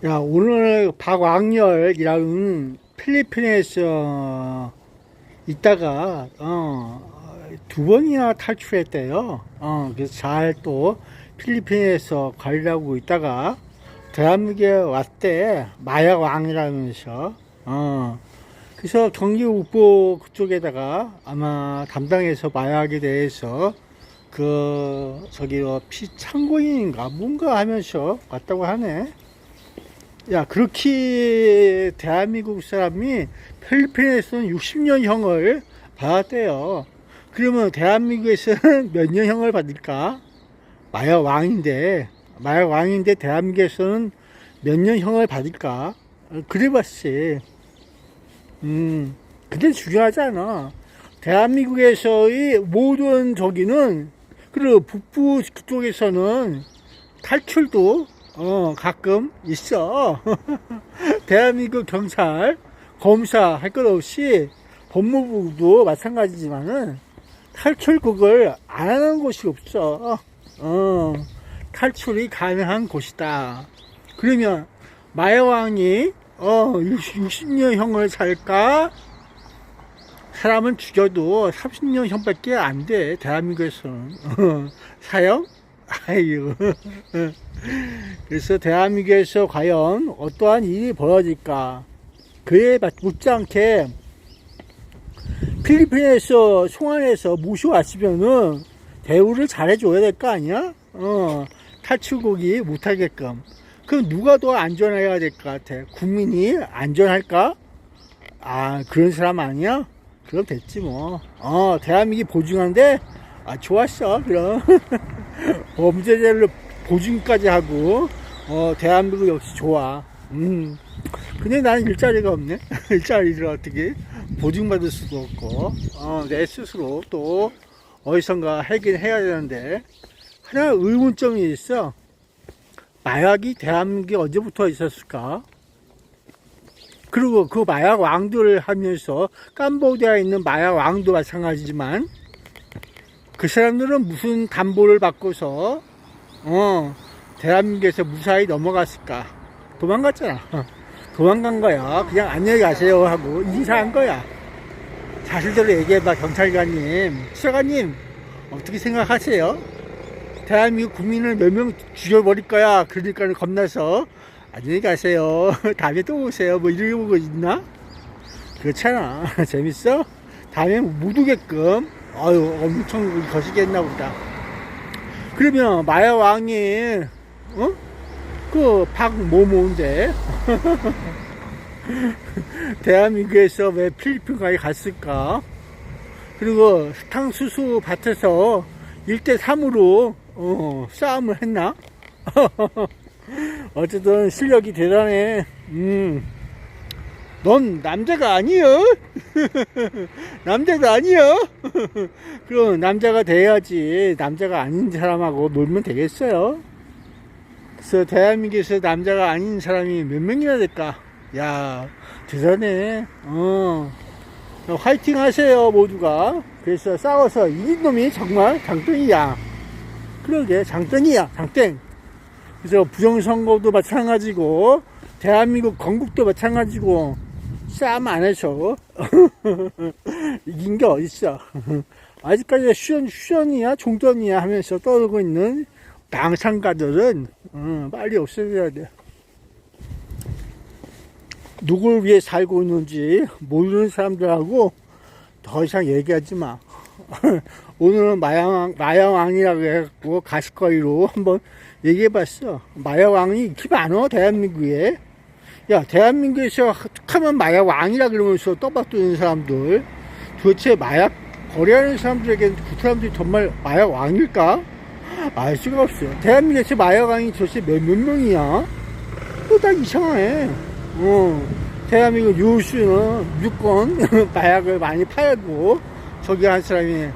야, 오늘 박왕렬이라는 필리핀에서 있다가, 두 번이나 탈출했대요. 그래서 잘 또 필리핀에서 관리하고 있다가 대한민국에 왔대. 마약왕이라면서. 그래서 경기북부 그쪽에다가 아마 담당해서 마약에 대해서 피창고인인가 뭔가 하면서 왔다고 하네. 야, 그렇게 대한민국 사람이 필리핀에서는 60년형을 받았대요. 그러면 대한민국에서는 몇 년형을 받을까? 마약왕인데 대한민국에서는 몇 년형을 받을까? 그래봤지. 근데 중요하지 않아. 대한민국에서의 모든 그리고 북부 그쪽에서는 탈출도 가끔 있어. 대한민국 경찰, 검사 할 것 없이 법무부도 마찬가지지만은 탈출국을 안 하는 곳이 없어. 탈출이 가능한 곳이다. 그러면 마약왕이 60년형을 살까? 사람은 죽여도 30년형밖에 안 돼. 대한민국에서는. 사형? 아유. 그래서 대한민국에서 과연 어떠한 일이 벌어질까? 그에 못지않게 필리핀에서 송환해서 모셔왔으면은 대우를 잘해줘야 될 거 아니야? 탈출국이 못하게끔. 그럼 누가 더 안전해야 될 것 같아? 국민이 안전할까? 그런 사람 아니야? 그럼 됐지 뭐. 대한민국이 보증한데 좋았어. 그럼 범죄자를 보증까지 하고 대한민국 역시 좋아. 근데 나는 일자리가 없네. 일자리를 어떻게 보증받을 수도 없고 내 스스로 또 어디선가 하긴 해야 되는데 하나 의문점이 있어. 마약이 대한민국에 언제부터 있었을까? 그리고 그 마약 왕들을 하면서 캄보디아에 있는 마약 왕도 마찬가지지만 그 사람들은 무슨 담보를 받고서 대한민국에서 무사히 넘어갔을까? 도망갔잖아. 도망간 거야. 그냥 안녕히 가세요 하고 인사한 거야. 사실대로 얘기해봐. 경찰관님, 수사관님 어떻게 생각하세요? 대한민국 국민을 몇 명 죽여버릴 거야. 그러니까 겁나서 안녕히 가세요. 다음에 또 오세요. 뭐 이런 거 있나? 그렇잖아. 재밌어? 다음에 못 오게끔 엄청 거시기했나 보다. 그러면 마약왕이 그 박모모인데 대한민국에서 왜 필리핀까지 갔을까? 그리고 사탕수수 밭에서 1대3으로 싸움을 했나? 어쨌든 실력이 대단해. 넌 남자가 아니여. 남자가 아니여. 그럼 남자가 돼야지. 남자가 아닌 사람하고 놀면 되겠어요. 그래서 대한민국에서 남자가 아닌 사람이 몇 명이나 될까? 야, 대단해. 화이팅 하세요, 모두가. 그래서 싸워서 이긴 놈이 정말 장땡이야. 그러게, 장땡이야, 장땡. 그래서 부정선거도 마찬가지고, 대한민국 건국도 마찬가지고, 싸움 안 해서, 이긴 게 어딨어. 아직까지 휴전이야, 종전이야 하면서 떠들고 있는 당상가들은, 빨리 없애줘야 돼. 누굴 위해 살고 있는지 모르는 사람들하고 더 이상 얘기하지 마. 오늘은 마약왕이라고 해갖고 가십거리로 한번 얘기해봤어. 마약왕이 이렇게 많어, 대한민국에. 야, 대한민국에서 하면 마약왕이라 그러면서 떠받드는 사람들. 도대체 마약 거래하는 사람들에게 그 사람들이 정말 마약왕일까? 알 수가 없어. 대한민국에서 마약왕이 도대체 몇 명이야? 또 다 이상해. 대한민국 유수는 무조건 마약을 많이 팔고 저기 한 사람이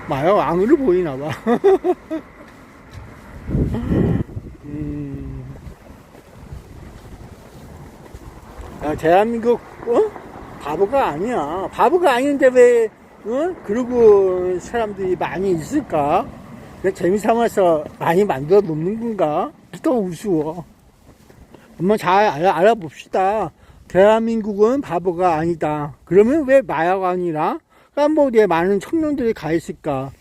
마약 왕으로 보이나봐. 대한민국 바보가 아니야. 바보가 아닌데 왜 그러고 사람들이 많이 있을까? 재미삼아서 많이 만들어 놓는 건가? 또 우스워. 한번 잘 알아봅시다. 대한민국은 바보가 아니다. 그러면 왜 마약왕이나 캄보디아에 많은 청년들이 가 있을까?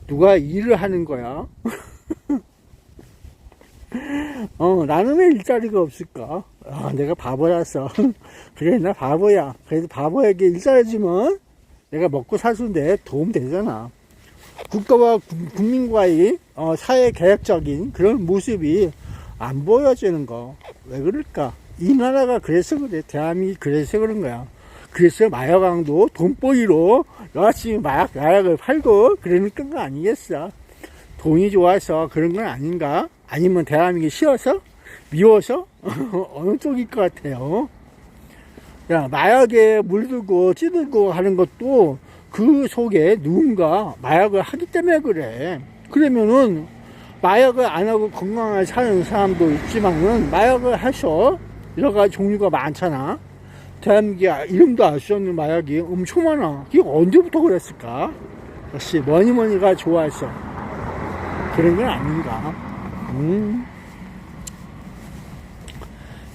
누가 일을 하는 거야? 나는 왜 일자리가 없을까? 내가 바보라서. 그래, 나 바보야. 그래도 바보에게 일자리 주면 내가 먹고 사는데 도움 되잖아. 국가와 국민과의 사회 개혁적인 그런 모습이 안 보여지는 거. 왜 그럴까? 이 나라가 그래서 그래. 대한민국이 그래서 그런 거야. 그래서 마약왕도 돈벌이로 열심히 마약을 팔고 그러니까 거 아니겠어? 돈이 좋아서 그런 건 아닌가? 아니면 대한민국이 싫어서? 미워서? 어느 쪽일 것 같아요? 야, 마약에 물들고 찌들고 하는 것도 그 속에 누군가 마약을 하기 때문에 그래. 그러면은 마약을 안 하고 건강하게 사는 사람도 있지만은 마약을 해서 여러 가지 종류가 많잖아. 대한민국에 이름도 알 수 없는 마약이 엄청 많아. 이게 언제부터 그랬을까? 역시 뭐니가 좋아서 그런 건 아닌가.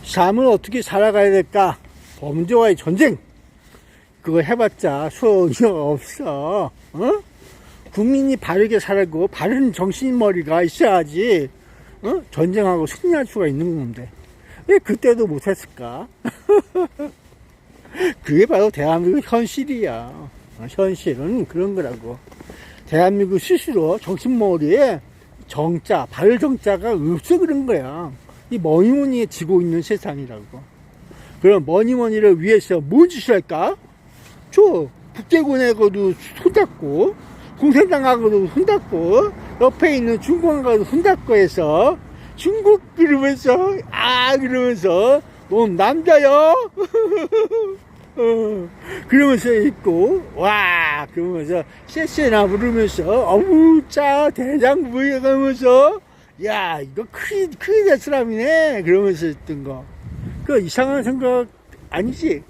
삶을 어떻게 살아가야 될까? 범죄와의 전쟁. 그거 해봤자 소용이 없어. 국민이 바르게 살고 바른 정신머리가 있어야지 전쟁하고 승리할 수가 있는 건데 왜 그때도 못했을까? 그게 바로 대한민국 현실이야. 현실은 그런 거라고. 대한민국 스스로 정신머리에 정자, 바를 정자가 없어 그런 거야. 이 머니머니에 지고 있는 세상이라고. 그럼 머니머니를 위해서 뭔 짓을 할까? 북대군하고도 손잡고, 공산당하고도 손잡고, 옆에 있는 중국하고도 손잡고 해서, 중국 그러면서, 그러면서, 넌 남자요? 그러면서 있고, 와, 그러면서, 쎄쎄나 부르면서, 어우, 짜, 대장부에 가면서, 야, 이거 큰일 될 사람이네. 그러면서 있던 거. 그 이상한 생각 아니지?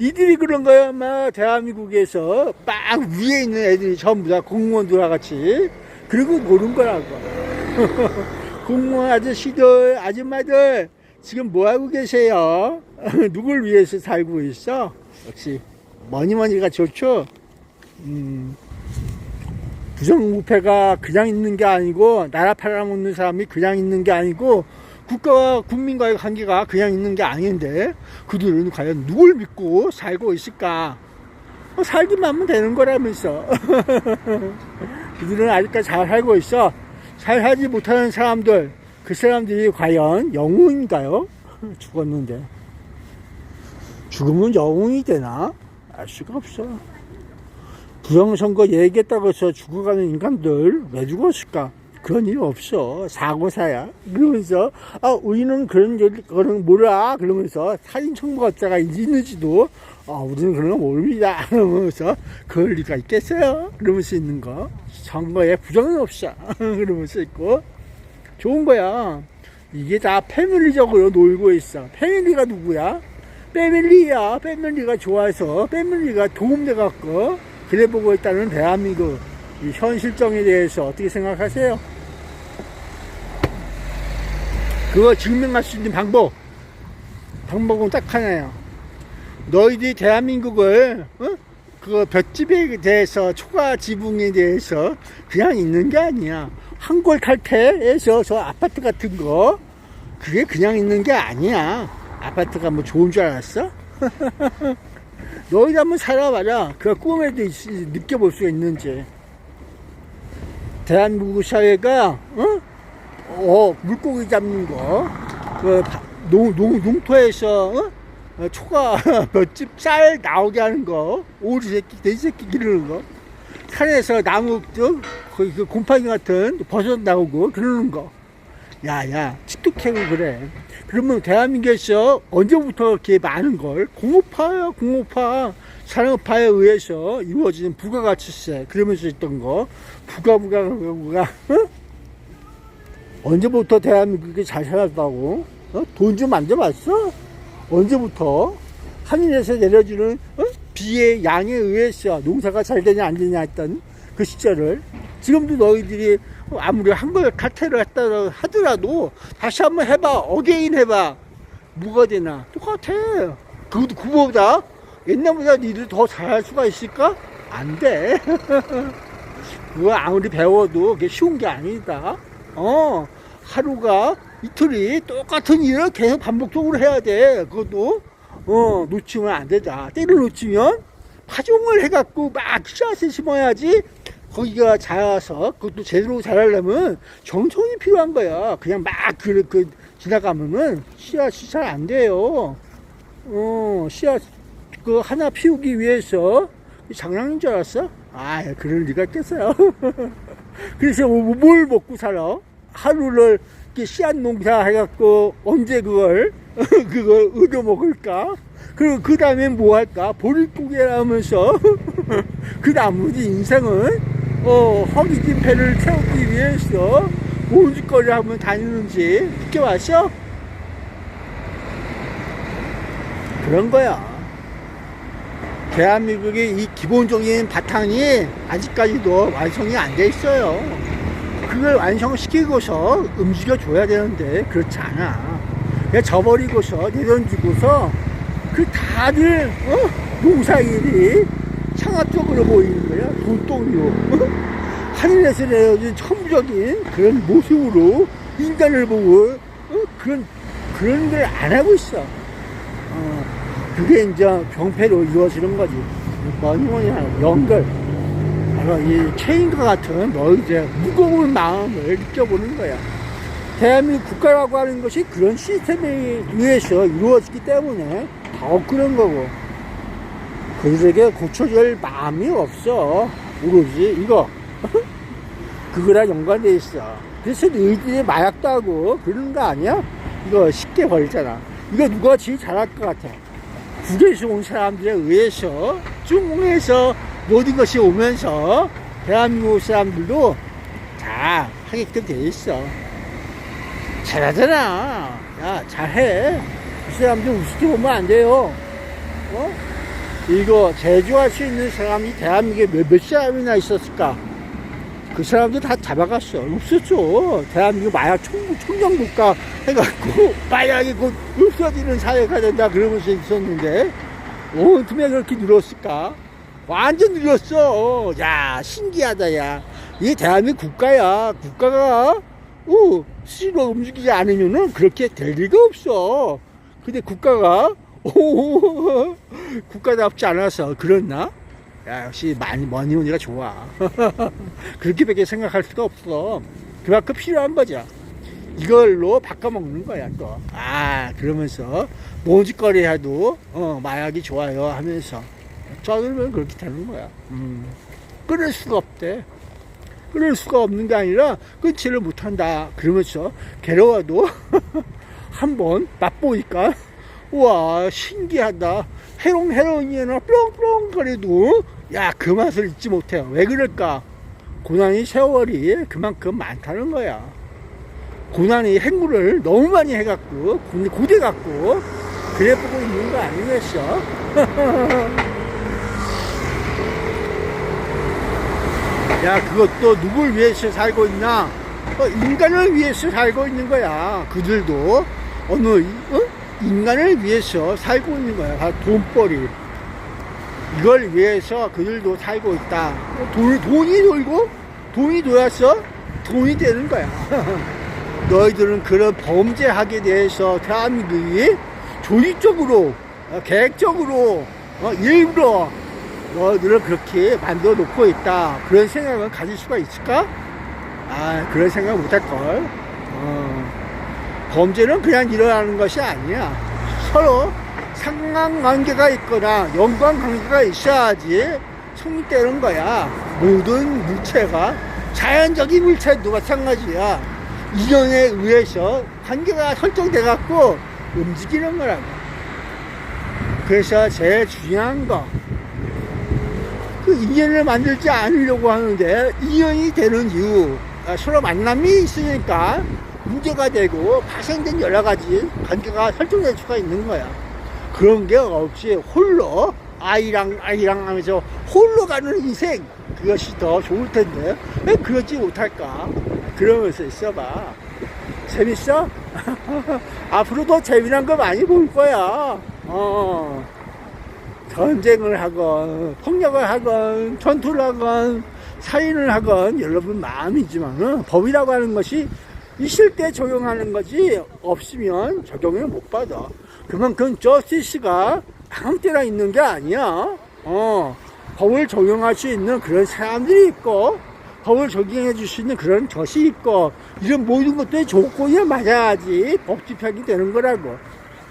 니들이 그런 거야, 아마 대한민국에서 막 위에 있는 애들이 전부 다 공무원들과 같이. 그리고 모르는 거라고. 공무원 아저씨들, 아줌마들, 지금 뭐하고 계세요? 누굴 위해서 살고 있어? 역시, 머니가 좋죠? 부정부패가 그냥 있는 게 아니고, 나라 팔아먹는 사람이 그냥 있는 게 아니고, 국가와 국민과의 관계가 그냥 있는 게 아닌데, 그들은 과연 누굴 믿고 살고 있을까? 살기만 하면 되는 거라면서. 그들은 아직까지 잘 살고 있어. 잘 살지 못하는 사람들, 그 사람들이 과연 영웅인가요? 죽었는데. 죽으면 영웅이 되나? 알 수가 없어. 부정선거 얘기했다고 해서 죽어가는 인간들 왜 죽었을까? 그런 일 없어. 사고사야. 그러면서 우리는 그런 몰라. 그러면서 사진 청구업자가 있는지도 우리는 그런 거 모릅니다. 그러면서 그럴 리가 있겠어요? 그러면서 있는 거. 선거에 부정은 없어. 그러면서 있고 좋은 거야. 이게 다 패밀리적으로 놀고 있어. 패밀리가 누구야? 패밀리야. 패밀리가 좋아서 패밀리가 도움돼갖고 그래 보고 있다는 대한민국 이 현실정에 대해서 어떻게 생각하세요? 그거 증명할 수 있는 방법은 딱 하나예요. 너희들이 대한민국을 그 볏집에 대해서 초과 지붕에 대해서 그냥 있는 게 아니야. 한골 탈퇴해서 저 아파트 같은 거 그게 그냥 있는 게 아니야. 아파트가 뭐 좋은 줄 알았어? 너희들 한번 살아봐라. 그 꿈에도 느껴볼 수 있는지. 대한민국 사회가 물고기 잡는 거, 농토에서 초가 볏집 쌀 나오게 하는 거, 오리 새끼, 돼지 새끼 기르는 거, 산에서 나무 그 곰팡이 같은 버섯 나오고 그러는 거. 야야, 틱톡해고 그래. 그러면 대한민국에서 언제부터 이렇게 많은 걸 공업화 산업화에 의해서 이루어지는 부가가치세 그러면서 있던 거 부가 언제부터 대한민국이 잘 살았다고? 돈 좀 만져봤어? 언제부터? 하늘에서 내려주는 비의 양에 의해서 농사가 잘 되냐 안 되냐 했던 그 시절을 지금도 너희들이 아무리 한글 칼퇴를 했다 하더라도 다시 한번 해봐. 어게인 해봐. 뭐가 되나? 똑같아. 그보다 옛날보다 니들 더 잘할 수가 있을까? 안 돼. 그거 아무리 배워도 그게 쉬운 게 아니다. 하루가 이틀이 똑같은 일을 계속 반복적으로 해야 돼. 그것도 놓치면 안 되다. 때를 놓치면 파종을 해갖고 막 씨앗을 심어야지 거기가 자라서 그것도 제대로 자라려면 정성이 필요한 거야. 그냥 막 지나가면은 씨앗이 잘 안 돼요. 씨앗 그 하나 피우기 위해서 장난인 줄 알았어? 아, 그럴 리가 있겠어요. 그래서 뭘 먹고 살아? 하루를 이렇게 씨앗 농사 해갖고 언제 그걸 얻어 먹을까? 그리고 그 다음에 뭐 할까? 보릿고개라면서 그 나머지 인생은 허기진 배를 채우기 위해서 뭔 짓거리 하면 다니는지 느껴봤어? 그런 거야. 대한민국의 이 기본적인 바탕이 아직까지도 완성이 안 돼 있어요. 그걸 완성시키고서 움직여 줘야 되는데 그렇지 않아. 그냥 저버리고서 내던지고서 그 다들 농사일이 상업적으로 보이는 거야. 돈덩이로 하늘에서 내려진 천부적인 그런 모습으로 인간을 보고 그런 걸 안 하고 있어. 그게 이제 병폐로 이루어지는 거지. 뭐니 하나 연결. 바로 이 체인과 같은 이제 무거운 마음을 느껴보는 거야. 대한민국 국가라고 하는 것이 그런 시스템에 의해서 이루어지기 때문에 더 그런 거고. 그들에게 고쳐줄 마음이 없어. 오로지 이거. 그거랑 연관돼 있어. 그래서 너희들이 마약도 하고 그러는 거 아니야? 이거 쉽게 버리잖아. 이거 누가 제일 잘할 것 같아? 국에서 온 사람들에 의해서 중공에서 모든 것이 오면서 대한민국 사람들도 다 하게끔 돼 있어. 잘하잖아. 야, 잘해. 이 사람들 우습게 보면 안 돼요. 이거 제조할 수 있는 사람이 대한민국에 몇 사람이나 있었을까? 그 사람들 다 잡아갔어. 없었죠. 대한민국 마약 청정국가 해갖고 마약이 곧 없어지는 사회가 된다 그러면서 있었는데 어떻게 그렇게 늘었을까? 완전 늘었어. 야, 신기하다. 야, 이게 대한민국 국가야. 국가가 스스로 움직이지 않으면은 그렇게 될 리가 없어. 근데 국가가 국가답지 않아서 그렇나? 야, 역시 머니 언니가 좋아. 그렇게밖에 생각할 수가 없어. 그만큼 필요한 거죠. 이걸로 바꿔먹는 거야, 또. 그러면서, 모짓거리 해도, 마약이 좋아요 하면서. 저들은 그렇게 되는 거야. 끊을 수가 없대. 끊을 수가 없는 게 아니라, 끊지를 못한다. 그러면서, 괴로워도, 한번 맛보니까, 우와, 신기하다. 해롱해롱이나 뿅뿅 거리도 그 맛을 잊지 못해요. 왜 그럴까? 고난이 세월이 그만큼 많다는 거야. 고난이 행물을 너무 많이 해갖고 고대갖고 그래 보고 있는 거 아니겠어? 야, 그것도 누굴 위해서 살고 있나? 인간을 위해서 살고 있는 거야. 그들도 인간을 위해서 살고 있는 거야. 바로 돈벌이. 이걸 위해서 그들도 살고 있다. 돈이 돌고, 돈이 돌아서 돈이 되는 거야. 너희들은 그런 범죄하게 대해서 대한민국이 조직적으로, 계획적으로, 일부러 너희들을 그렇게 만들어 놓고 있다. 그런 생각을 가질 수가 있을까? 그런 생각 못 할걸. 범죄는 그냥 일어나는 것이 아니야. 서로 상관관계가 있거나 연관관계가 있어야지 성립되는 거야. 모든 물체가, 자연적인 물체도 마찬가지야. 인연에 의해서 관계가 설정돼 갖고 움직이는 거라고. 그래서 제일 중요한 거, 그 인연을 만들지 않으려고 하는데 인연이 되는 이유, 서로 만남이 있으니까 문제가 되고 파생된 여러 가지 관계가 설정될 수가 있는 거야. 그런 게 없이 홀로 아이랑 하면서 홀로 가는 인생, 그것이 더 좋을 텐데 왜 그러지 못할까? 그러면서 있어봐. 재밌어? 앞으로 더 재미난 거 많이 볼 거야. 전쟁을 하건, 폭력을 하건, 전투를 하건, 살인을 하건, 여러분 마음이지만, 법이라고 하는 것이 있을 때 적용하는 거지, 없으면 적용을 못 받아. 그만큼 저스티스가 아무 때나 있는 게 아니야. 법을 적용할 수 있는 그런 사람들이 있고, 법을 적용해 줄 수 있는 그런 젖이 있고, 이런 모든 것들이 조건이 맞아야지 법 집행이 되는 거라고.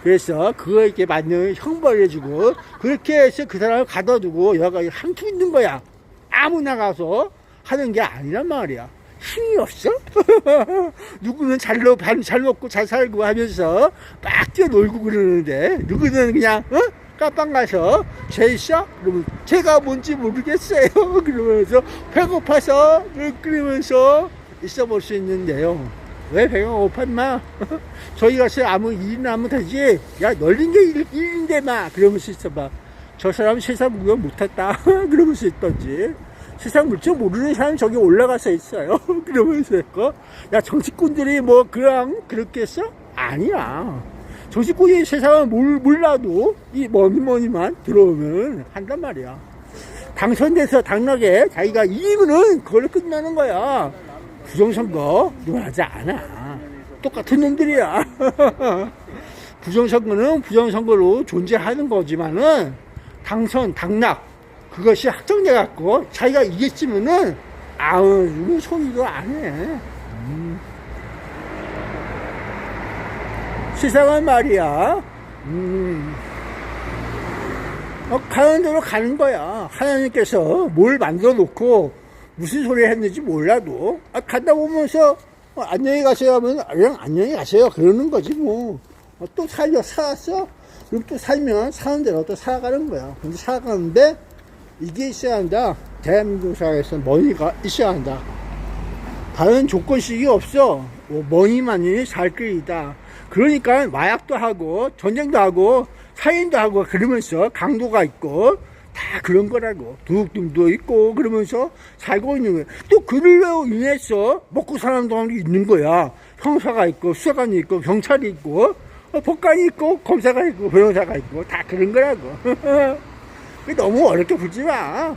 그래서 그거에게 맞는 형벌을 해주고, 그렇게 해서 그 사람을 가둬두고 여가 한투 있는 거야. 아무나 가서 하는 게 아니란 말이야. 힘이 없어? 누구는 잘 먹고 잘 살고 하면서 막 뛰어놀고 그러는데, 누구는 그냥 까빵 가서 죄 있어? 그러면 죄가 뭔지 모르겠어요. 그러면서 배고파서 그러면서 있어 볼 수 있는데요. 왜 배가 고팠나? 저희 가서 아무 일이나 하면 되지. 야, 널린 게 일인데 막 그러면서 있어봐. 저 사람 세상 구경 못했다. 그러면서 있던지. 세상 물정 모르는 사람 저기 올라가서 있어요. 그러면서 있고. 야, 정치꾼들이 뭐 그렇게 했어? 아니야. 정치꾼이 세상을 몰라도 이 뭐니만 들어오면 한단 말이야. 당선돼서 당락에 자기가 이기면은 그걸로 끝나는 거야. 부정선거 하지 않아. 똑같은 놈들이야. 부정선거는 부정선거로 존재하는 거지만은 당선, 당락 그것이 확정돼 갖고 자기가 이겼으면은 아우 소리도 안 해. 세상은 말이야. 가는 대로 가는 거야. 하나님께서 뭘 만들어 놓고 무슨 소리 했는지 몰라도 가다 보면서 안녕히 가세요 하면 그냥 안녕히 가세요 그러는 거지 뭐. 또 살았어? 그럼 또 살면 사는 대로 또 살아가는 거야. 근데 살아가는데 이게 있어야 한다. 대한민국 사회에서 머니가 있어야 한다. 다른 조건식이 없어. 머니만이 살 길이다. 그러니까 마약도 하고 전쟁도 하고 살인도 하고 그러면서 강도가 있고 다 그런 거라고. 도둑도 있고 그러면서 살고 있는 거야. 또 그들로 인해서 먹고 사는 사람도 있는 거야. 형사가 있고 수사관이 있고 경찰이 있고 법관이 있고 검사가 있고 변호사가 있고 다 그런 거라고. 너무 어렵게 보지 마.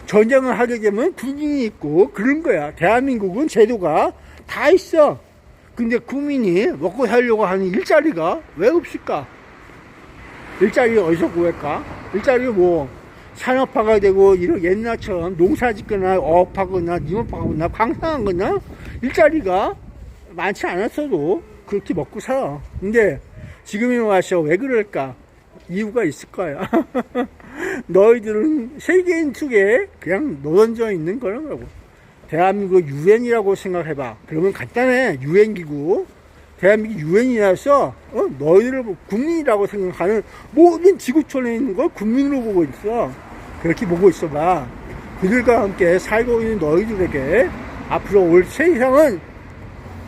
전쟁을 하게 되면 군인이 있고 그런 거야. 대한민국은 제도가 다 있어. 근데 국민이 먹고 살려고 하는 일자리가 왜 없을까? 일자리 어디서 구할까? 일자리 뭐 산업화가 되고 이런 옛날처럼 농사 짓거나 어업하거나 nim업하거나 광산하거나 일자리가 많지 않았어도 그렇게 먹고 살아. 근데 지금에 와서 왜 그럴까? 이유가 있을 거야. 너희들은 세계인 속에 그냥 노던져 있는 거라는 거고. 대한민국 유엔이라고 생각해봐. 그러면 간단해. 유엔기구. 대한민국 유엔이라서 너희들을 국민이라고 생각하는 모든 지구촌에 있는 걸 국민으로 보고 있어. 그렇게 보고 있어봐. 그들과 함께 살고 있는 너희들에게 앞으로 올 세상은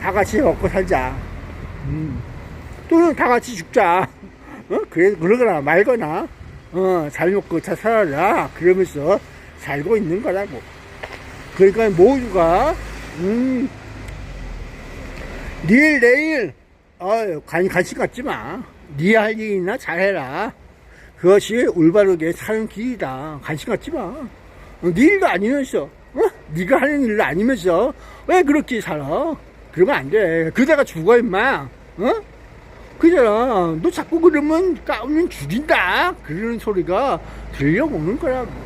다 같이 먹고 살자. 또는 다 같이 죽자. 그러거나 말거나 잘 먹고 잘 살아라. 그러면서 살고 있는 거라고. 그러니까 모두가 내일 관심 갖지 마. 네 할 일이나 잘해라. 그것이 올바르게 사는 길이다. 관심 갖지 마. 네 일도 아니면서 네가 하는 일도 아니면서 왜 그렇게 살아? 그러면 안 돼. 그대가 죽어 임마. 그잖아. 너 자꾸 그러면 까우면 죽인다. 그러는 소리가 들려오는 거라고.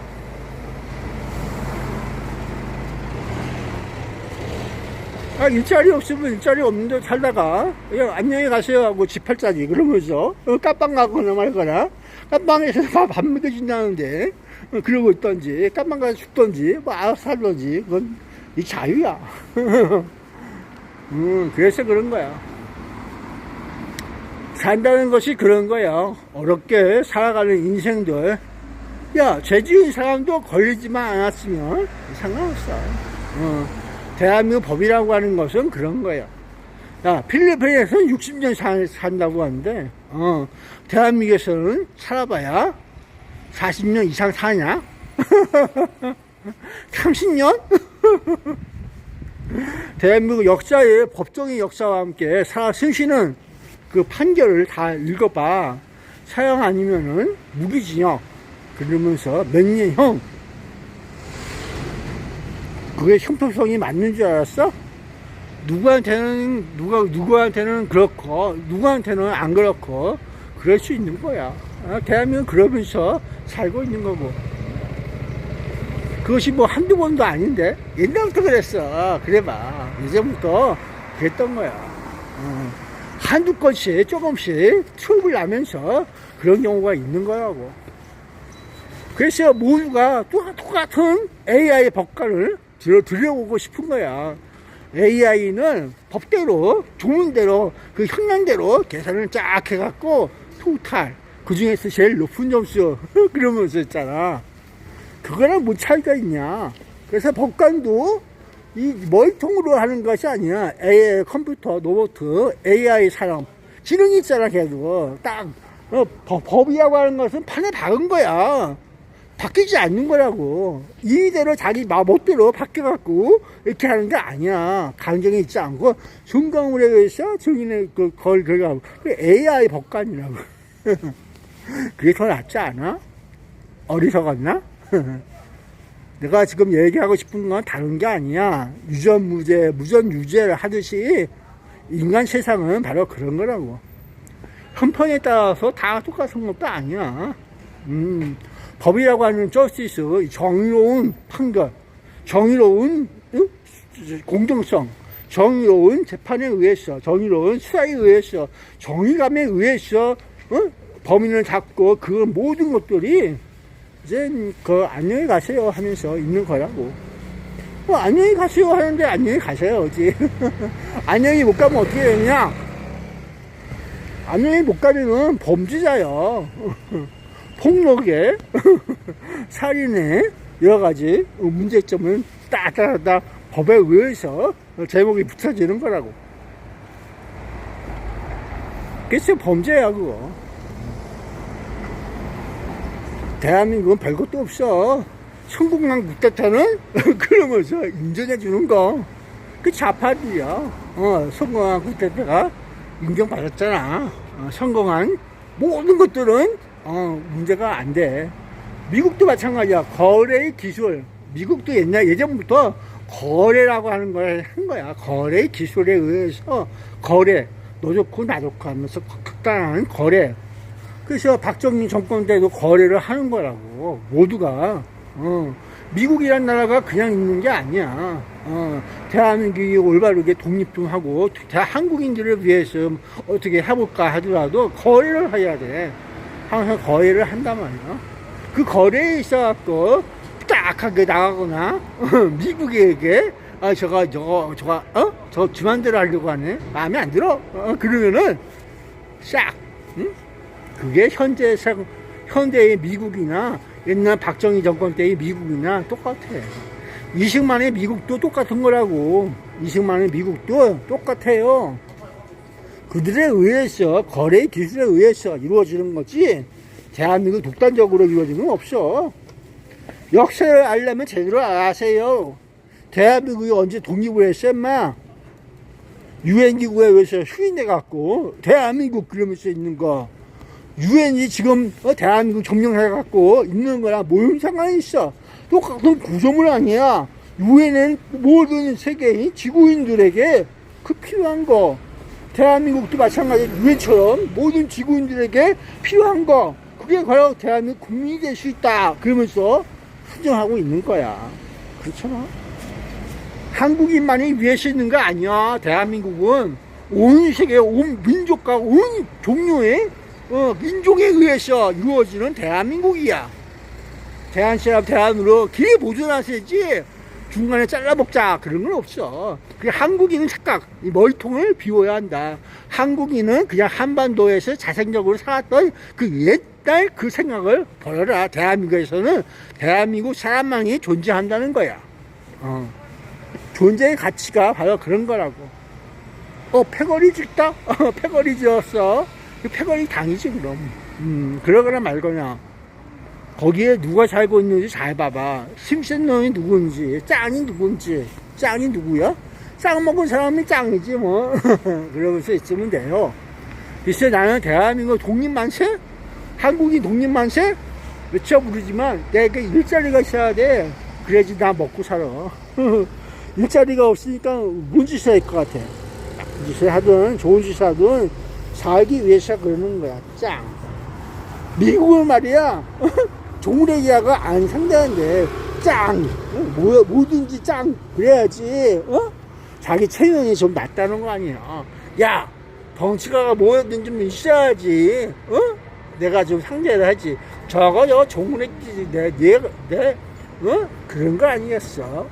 일자리 없으면 일자리 없는데 살다가 그냥 안녕히 가세요 하고 지팔자리 그러면서 깜빵 가거나 말거나 깜빵에서 밥 먹여준다는데 그러고 있던지 깜빵 가서 죽던지 뭐 알아서 살던지 그건 이 자유야. 그래서 그런 거야. 산다는 것이 그런 거야. 어렵게 살아가는 인생들. 야, 죄 지은 사람도 걸리지만 않았으면 상관없어. 대한민국 법이라고 하는 것은 그런 거야. 야, 필리핀에서는 60년 산다고 하는데, 대한민국에서는 살아봐야 40년 이상 사냐? 30년? 대한민국 역사의 법정의 역사와 함께 쓰시는 그 판결을 다 읽어봐. 사형 아니면은 무기징역. 그러면서 몇 년형. 그게 형평성이 맞는 줄 알았어? 누구한테는 그렇고, 누구한테는 안 그렇고, 그럴 수 있는 거야. 대한민국은 그러면서 살고 있는 거고. 그것이 뭐 한두 번도 아닌데, 옛날부터 그랬어. 그래봐. 예전부터 그랬던 거야. 한두 건씩 조금씩 수업을 나면서 그런 경우가 있는 거라고. 그래서 모두가 똑같은 AI 법관을 들여오고 싶은 거야. AI는 법대로, 좋은 대로, 그 형량대로 계산을 쫙 해갖고, 토탈, 그 중에서 제일 높은 점수, 그러면서 있잖아. 그거랑 뭐 차이가 있냐. 그래서 법관도 이 머리통으로 하는 것이 아니야. AI, 컴퓨터, 로봇, AI 사람. 지능이 있잖아, 걔도. 딱, 법이라고 하는 것은 판에 박은 거야. 바뀌지 않는 거라고. 이대로 자기 멋대로 바뀌어갖고 이렇게 하는 게 아니야. 감정이 있지 않고 순간물에 의해서 증인의 걸 결과하고. AI 법관이라고. 그게 더 낫지 않아? 어리석었나? 내가 지금 얘기하고 싶은 건 다른 게 아니야. 유전무죄, 무전유죄를 하듯이 인간 세상은 바로 그런 거라고. 형평에 따라서 다 똑같은 것도 아니야. 법이라고 하는 저스티스, 정의로운 판결, 정의로운 공정성, 정의로운 재판에 의해서, 정의로운 수사에 의해서, 정의감에 의해서 범인을 잡고 그 모든 것들이 이제 안녕히 가세요 하면서 있는 거라고. 안녕히 가세요 하는데 안녕히 가세요지. 안녕히 못 가면 어떻게 되냐? 안녕히 못 가면은 범죄자요. 폭력에 살인에 여러 가지 문제점은 따다다 법에 의해서 제목이 붙여지는 거라고. 그래서 범죄야 그거. 대한민국은 별것도 없어. 성공한 국대타는 그러면서 인정해 주는 거. 그 좌파들이야. 성공한 국대타가 인정받았잖아. 성공한 모든 것들은 문제가 안 돼. 미국도 마찬가지야. 거래의 기술. 미국도 예전부터 거래라고 하는 걸 한 거야. 거래의 기술에 의해서 거래. 너 좋고 나 좋고 하면서 극단한 거래. 그래서 박정희 정권 때도 거래를 하는 거라고. 모두가. 미국이란 나라가 그냥 있는 게 아니야. 대한민국이 올바르게 독립 좀 하고, 한국인들을 위해서 어떻게 해볼까 하더라도 거래를 해야 돼. 항상 거래를 한단 말이야. 그 거래에 있어갖고, 딱하게 나가거나, 미국에게, 저거 지 맘대로 하려고 하네? 마음에 안 들어? 그러면은, 싹, 응? 그게 현대의 미국이나 옛날 박정희 정권 때의 미국이나 똑같아. 이승만의 미국도 똑같은 거라고. 이승만의 미국도 똑같아요. 그들에 의해서, 거래 기술에 의해서 이루어지는 거지, 대한민국 독단적으로 이루어지는 건 없어. 역사를 알려면 제대로 아세요. 대한민국이 언제 독립을 했어, 인마? 유엔기구에 의해서 휴인해갖고, 대한민국 그러면서 있는 거. 유엔이 지금 대한민국 점령해갖고 있는 거랑 뭔 상관이 있어? 똑같은 구조물 아니야. 유엔은 모든 세계인 지구인들에게 그 필요한 거. 대한민국도 마찬가지. 유엔처럼 모든 지구인들에게 필요한 거. 그게 바로 대한민국 국민이 될 수 있다. 그러면서 수정하고 있는 거야. 그렇잖아. 한국인만이 위해서 있는 거 아니야. 대한민국은 온 세계, 온 민족과 온 종류의 민족에 의해서 이루어지는 대한민국이야. 대한 사람 대한으로 길에 보존하셔야지 중간에 잘라먹자 그런 건 없어. 그 한국인은 착각, 이 머리통을 비워야 한다. 한국인은 그냥 한반도에서 자생적으로 살았던 그 옛날 그 생각을 버려라. 대한민국에서는 대한민국 사람만이 존재한다는 거야. 존재의 가치가 바로 그런 거라고. 패거리 짓다? 패거리 지었어. 그 패거리 당이지 그럼. 그러거나 말거나. 거기에 누가 살고 있는지 잘 봐봐. 심센 놈이 누군지, 짱이 누군지. 짱이 누구야? 짱 먹은 사람이 짱이지 뭐. 그러면서 있으면 돼요. 글쎄 나는 대한민국 독립만세? 한국이 독립만세? 외쳐 부르지만 내가 일자리가 있어야 돼. 그래야지 나 먹고 살아. 일자리가 없으니까 뭔 짓을 할 것 같아. 나쁜 짓을 하든 좋은 짓을 하든 살기 위해서 그러는 거야. 짱. 미국은 말이야. 종래기아가 안 상대하는데 짱. 뭐든지 짱. 그래야지. 자기 체면이 좀 낮다는 거 아니야. 야, 덩치가 뭐든 좀 있어야지. 내가 좀 상대를 하지. 저거 종래끼리 내 그런 거 아니겠어.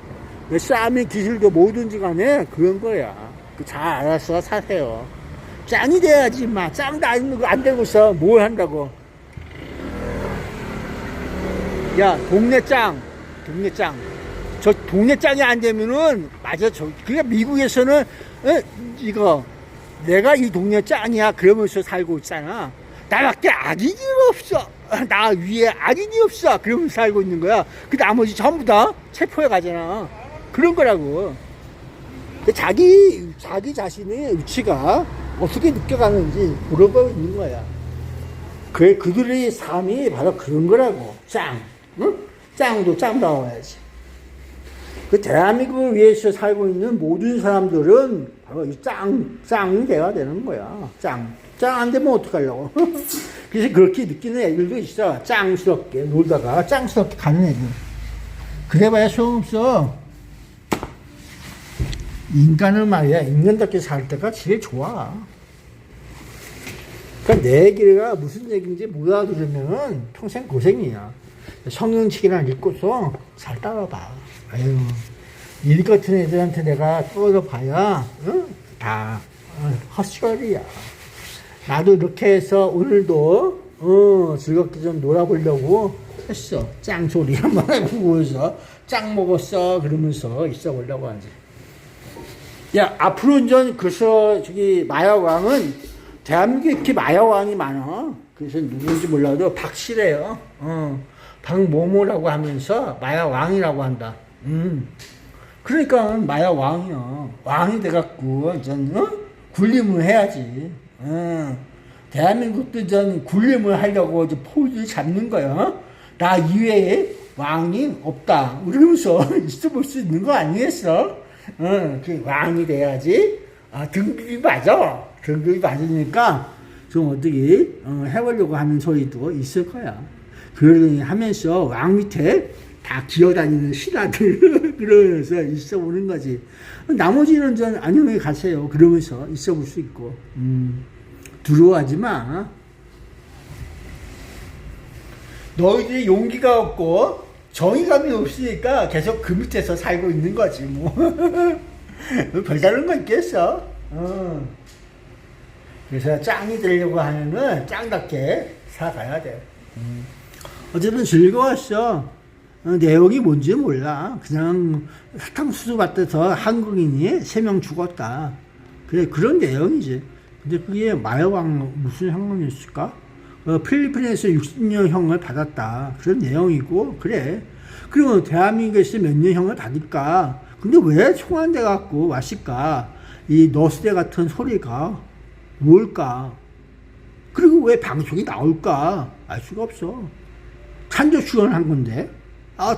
싸움의 기술도 뭐든지 간에 그런 거야. 잘 알아서 사세요. 짱이 돼야지, 마. 짱도 안 되고 있어. 뭘 한다고. 야, 동네 짱. 저 동네 짱이 안 되면은, 맞아. 그러니까 미국에서는, 이거, 내가 이 동네 짱이야. 그러면서 살고 있잖아. 나밖에 악인이 없어. 나 위에 악인이 없어. 그러면서 살고 있는 거야. 그 나머지 전부 다 체포해 가잖아. 그런 거라고. 자기 자신의 위치가 어떻게 느껴가는지 물어보고 있는 거야. 그들의 삶이 바로 그런 거라고. 짱. 응? 짱도 짱다워야지. 그 대한민국을 위해서 살고 있는 모든 사람들은 바로 이 짱이 돼야 되는 거야. 짱 안 되면 어떡하려고. 그래서 그렇게 느끼는 애들도 있어. 짱스럽게 놀다가 짱스럽게 가는 애들. 그래봐야 소용없어. 인간은 말이야, 인간답게 살 때가 제일 좋아. 그러니까 내 얘기가 무슨 얘기인지 못 알아들으면 평생 고생이야. 성경책이나 읽고서 잘 따라봐. 아유, 일 같은 애들한테 내가 떠들어봐야 다 헛소리야. 나도 이렇게 해서 오늘도 즐겁게 좀 놀아보려고 했어. 짱 소리 한번 해보고 해서 짱 먹었어 그러면서 있어 보려고 하지. 야, 앞으로 이제 그래서 저기 마야왕은 대한민국에 이렇게 마야왕이 많아. 그래서 누군지 몰라도 박씨래요. 박모모라고 하면서 마야왕이라고 한다. 그러니까 마야왕이야. 왕이 돼갖고 이제 군림을 해야지. 대한민국도 전 군림을 하려고 이제 포즈 잡는 거야. 나 이외에 왕이 없다. 그러면서 있어 볼 수 있는 거 아니겠어? 그 왕이 돼야지. 등급이 맞아. 등급이 맞으니까 좀 어떻게 해보려고 하는 소리도 있을 거야. 그러니 하면서 왕 밑에 다 기어다니는 신하들 그러면서 있어 보는 거지. 나머지는 전 안녕히 가세요. 그러면서 있어 볼 수 있고. 두려워하지 마. 너희들이 용기가 없고 정의감이 없으니까 계속 그 밑에서 살고 있는 거지 뭐. 별다른 거 있겠어. 그래서 짱이 되려고 하면은 짱답게 살아가야 돼. 어쨌든 즐거웠어. 내용이 뭔지 몰라. 그냥 사탕수수 밭에서 한국인이 3명 죽었다. 그래, 그런 내용이지. 근데 그게 마야왕 무슨 상관이 있을까? 필리핀에서 60년형을 받았다. 그런 내용이고, 그래. 그러면 대한민국에서 몇 년형을 받을까? 근데 왜 총안돼 갖고 왔을까? 이 너스대 같은 소리가 뭘까? 그리고 왜 방송이 나올까? 알 수가 없어. 찬조 출연한 건데.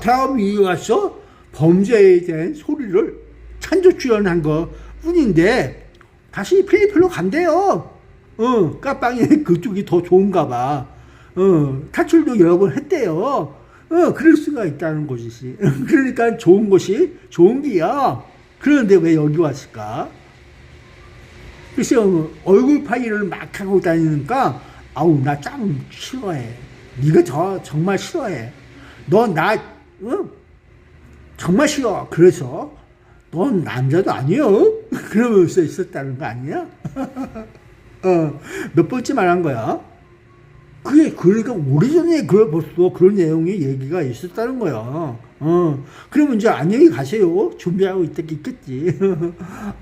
대한민국에 가서 범죄에 대한 소리를 찬조 출연한 거 뿐인데, 다시 필리핀으로 간대요. 까빵이 그쪽이 더 좋은가 봐. 탈출도 여러 번 했대요. 그럴 수가 있다는 것이지. 그러니까 좋은 곳이 좋은 기야. 그런데 왜 여기 왔을까? 글쎄요, 얼굴 파이를 막 하고 다니니까, 나 짱 싫어해. 네가 정말 싫어해. 너 나, 정말 싫어. 그래서, 넌 남자도 아니여. 그러면서 있었다는 거 아니야? 몇 번째 말한 거야? 그러니까 오래전에 벌써 그런 내용의 얘기가 있었다는 거야. 그러면 이제 안녕히 가세요. 준비하고 있겠지.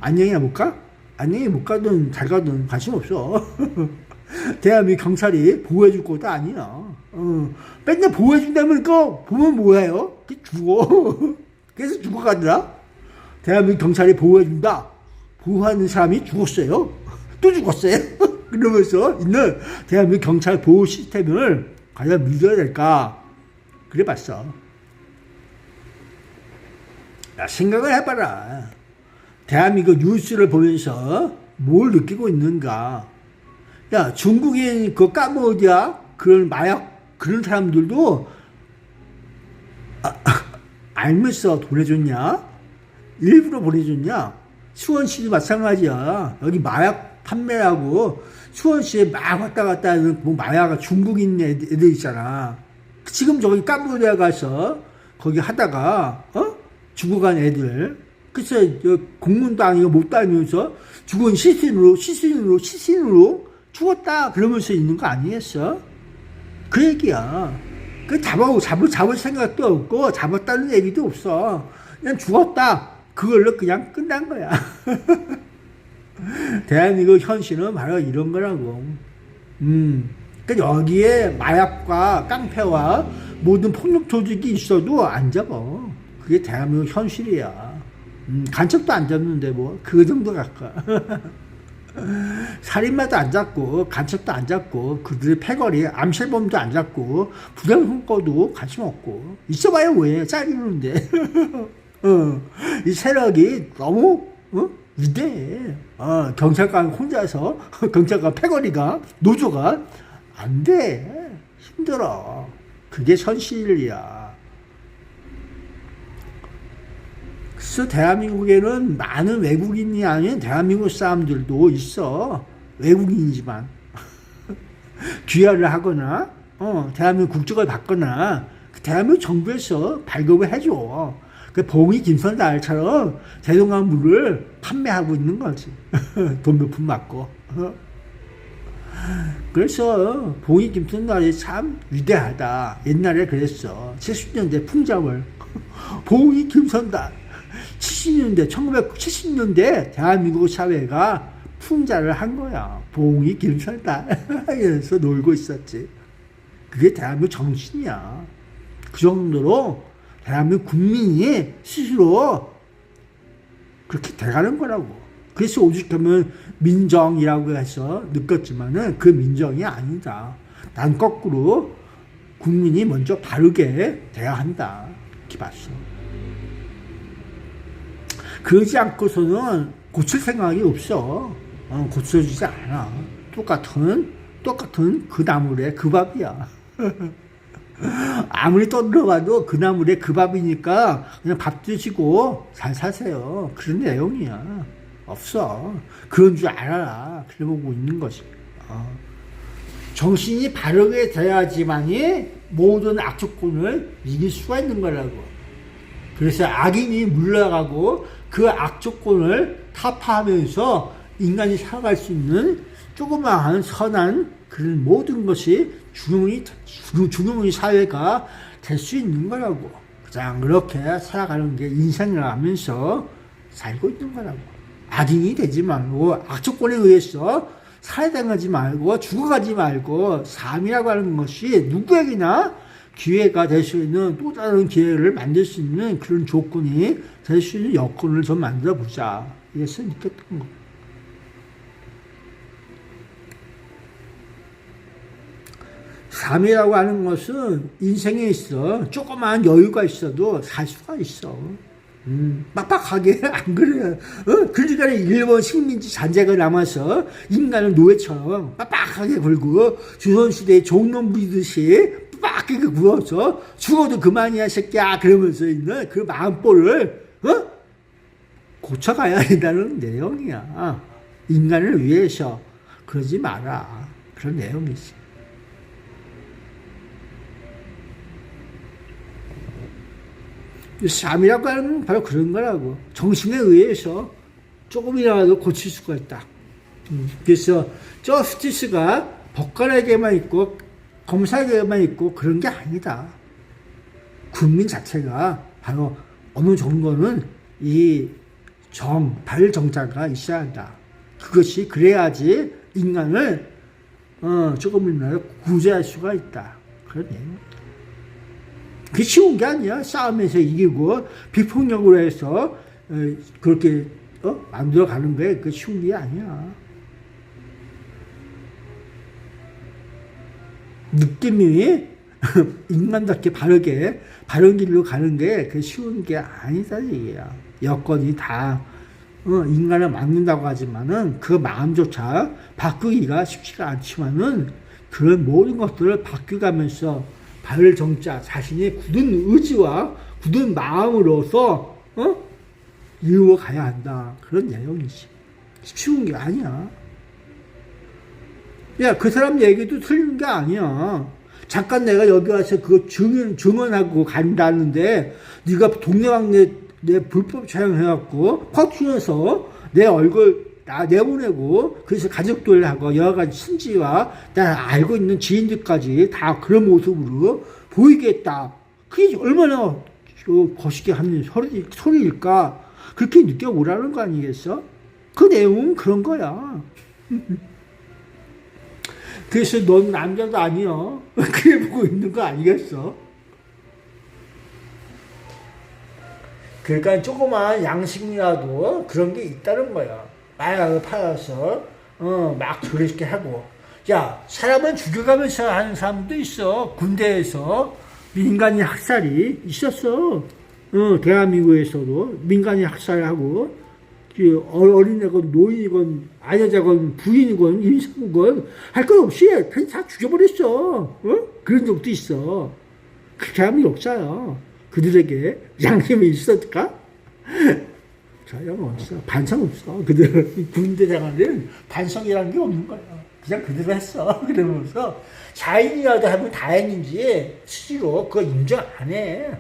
안녕히 볼까? 안녕히 못 가든 잘 가든 관심 없어. 대한민국 경찰이 보호해줄 것도 아니야. 맨날 보호해준다면 보면 뭐해요? 죽어. 그래서 죽어가더라. 대한민국 경찰이 보호해준다. 보호하는 사람이 죽었어요. 또 죽었어요. 그러면서 있는 대한민국 경찰 보호 시스템을 과연 믿어야 될까? 그래 봤어. 야, 생각을 해봐라. 대한민국 뉴스를 보면서 뭘 느끼고 있는가? 야, 중국인 그 까먹어야 그런 마약 그런 사람들도 알면서 보내줬냐? 일부러 보내줬냐? 수원시도 마찬가지야. 여기 마약 판매하고 수원시에 막 왔다 갔다 하는 뭐 마약 중국인 애들 있잖아. 지금 저기 캄보디아 가서 거기 하다가 죽어간 애들. 그래서 공문도 아니고 못 다니면서 죽은 시신으로 죽었다 그러면서 있는 거 아니겠어? 그 얘기야. 그 잡을 생각도 없고 잡았다는 얘기도 없어. 그냥 죽었다. 그걸로 그냥 끝난 거야. 대한민국 현실은 바로 이런 거라고. 그러니까 여기에 마약과 깡패와 모든 폭력 조직이 있어도 안 잡아. 그게 대한민국 현실이야. 간첩도 안 잡는데 뭐 그 정도 갈까. 살인마도 안 잡고 간첩도 안 잡고 그들의 패거리 암살범도 안 잡고 부정선거도 관심 없고 있어봐야 왜 짜리는데. 이 세력이 너무 위대해. 경찰관 혼자서 경찰관 패거리가 노조가 안 돼. 힘들어. 그게 현실이야. 그래서 대한민국에는 많은 외국인이 아닌 대한민국 사람들도 있어. 외국인이지만 귀화를 하거나 대한민국 국적을 받거나 대한민국 정부에서 발급을 해줘. 그 봉이 김선달처럼 대동강물을 판매하고 있는 거지. 돈 몇 푼 받고. 그래서 봉이 김선달이 참 위대하다. 옛날에 그랬어. 70년대 풍자물. 봉이 김선달. 70년대, 1970년대 대한민국 사회가 풍자를 한 거야. 봉이 김선달. 이러면서 놀고 있었지. 그게 대한민국 정신이야. 그 정도로 대한민국 국민이 스스로 그렇게 돼가는 거라고. 그래서 오죽하면 민정이라고 해서 느꼈지만은 그 민정이 아니다. 난 거꾸로 국민이 먼저 바르게 돼야 한다. 이렇게 봤어. 그러지 않고서는 고칠 생각이 없어. 고쳐주지 않아. 똑같은 그 나물에 그 밥이야. 아무리 떠들어봐도 그 나물에 그 밥이니까 그냥 밥 드시고 잘 사세요. 그런 내용이야. 없어. 그런 줄 알아라. 그러고 있는 것이. 정신이 바르게 돼야지만이 모든 악조건을 이길 수가 있는 거라고. 그래서 악인이 물러가고 그 악조건을 타파하면서 인간이 살아갈 수 있는 조그마한 선한 그런 모든 것이 중용의 사회가 될 수 있는 거라고. 그냥 그렇게 살아가는 게 인생을 하면서 살고 있는 거라고. 악인이 되지 말고 악조건에 의해서 살해당하지 말고 죽어가지 말고 삶이라고 하는 것이 누구에게나 기회가 될 수 있는 또 다른 기회를 만들 수 있는 그런 조건이 될 수 있는 여건을 좀 만들어 보자. 이래서 느꼈던 거. 삶이라고 하는 것은 인생에 있어 조그마한 여유가 있어도 살 수가 있어. 빡빡하게 안 그래. 그러니까 일본 식민지 잔재가 남아서 인간을 노예처럼 빡빡하게 굴고 조선시대에 종놈 부리듯이 빡빡하게 구워서 죽어도 그만이야 새끼야 그러면서 있는 그 마음보를 고쳐가야 된다는 내용이야. 인간을 위해서 그러지 마라. 그런 내용이지. 삶이라고 하는 건 바로 그런 거라고. 정신에 의해서 조금이라도 고칠 수가 있다. 그래서 저스티스가 법관에게만 있고 검사에게만 있고 그런 게 아니다. 국민 자체가 바로 어느 정도는 이 발정자가 있어야 한다. 그것이 그래야지 인간을 조금이라도 구제할 수가 있다. 그런 내용. 그게 쉬운 게 아니야. 싸움에서 이기고 비폭력으로 해서 그렇게 만들어가는 거에 그 쉬운 게 아니야. 느낌이 인간답게 바른 길로 가는 게 그 쉬운 게 아니다 얘기야. 여건이 다 인간을 만든다고 하지만은 그 마음조차 바꾸기가 쉽지가 않지만은 그런 모든 것들을 바뀌어가면서 바를 정자 자신의 굳은 의지와 굳은 마음으로서 이루어 가야 한다. 그런 내용이지. 쉬운 게 아니야. 야, 그 사람 얘기도 틀린 게 아니야. 잠깐 내가 여기 와서 그거 증언하고 간다는데 네가 동네방네 내 불법 촬영해갖고 퍼트려서 내 얼굴 다 내보내고 그래서 가족들하고 여러 가지 친지와 나 알고 있는 지인들까지 다 그런 모습으로 보이겠다. 그게 얼마나 거시게 하는 소리일까? 그렇게 느껴보라는 거 아니겠어? 그 내용은 그런 거야. 그래서 넌 남자도 아니여. 그래 보고 있는 거 아니겠어? 그러니까 조그만 양심이라도 그런 게 있다는 거야. 마약을 팔아서 막 그렇게 하고. 야, 사람은 죽여가면서 하는 사람도 있어. 군대에서 민간인 학살이 있었어. 대한민국에서도 민간인 학살하고 어린애건 노인이건 아여자건 부인이건 임산부건 할 것 없이 다 죽여버렸어. 그런 적도 있어. 그렇게 하면 역사야. 그들에게 양심이 있었을까? 소용없어. 반성 없어. 그들 군대 생활은 반성이라는 게 없는 거야. 그냥 그대로 했어. 그러면서 자인이라도 하면 다행인지 수시로 그거 인정 안 해.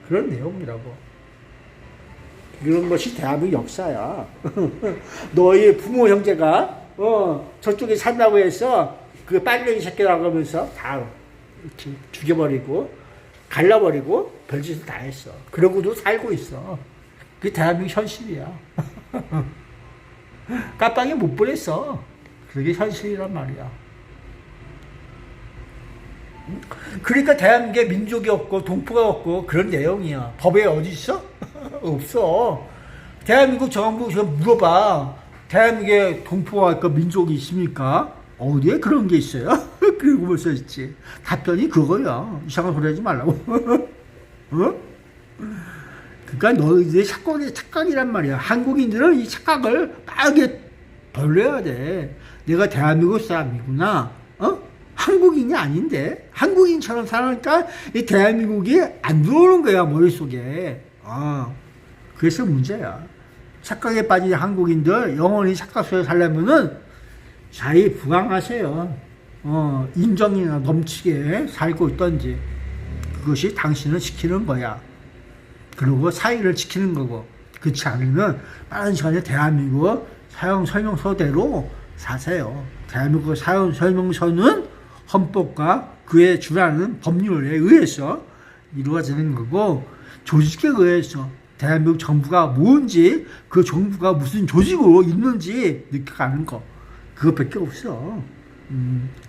그런 내용이라고. 이런 것이 대한민국 역사야. 너희 부모 형제가 저쪽에 산다고 해서 그 빨갱이 새끼라고 하면서 다 이렇게 죽여버리고 갈라버리고 별짓을 다 했어. 그러고도 살고 있어. 그게 대한민국 현실이야. 깜빵에 못 보냈어. 그게 현실이란 말이야. 그러니까 대한민국에 민족이 없고 동포가 없고 그런 내용이야. 법에 어디 있어? 없어. 대한민국 정부 물어봐. 대한민국에 동포가 있고 민족이 있습니까? 어디에 그런 게 있어요? 그리고 벌써 있지. 답변이 그거야. 이상한 소리 하지 말라고. 그러니까 너희들의 착각이란 말이야. 한국인들은 이 착각을 빠르게 벌려야 돼. 내가 대한민국 사람이구나. 한국인이 아닌데 한국인처럼 살아니까 이 대한민국이 안 들어오는 거야 머릿속에. 그래서 문제야. 착각에 빠진 한국인들 영원히 착각 속에 살려면은 자의부강하세요. 인정이나 넘치게 살고 있던지 그것이 당신을 지키는 거야. 그리고 사회를 지키는 거고. 그렇지 않으면 빠른 시간에 대한민국 사용설명서대로 사세요. 대한민국 사용설명서는 헌법과 그에 준하는 법률에 의해서 이루어지는 거고, 조직에 의해서 대한민국 정부가 뭔지, 그 정부가 무슨 조직으로 있는지 느껴가는 거, 그것밖에 없어.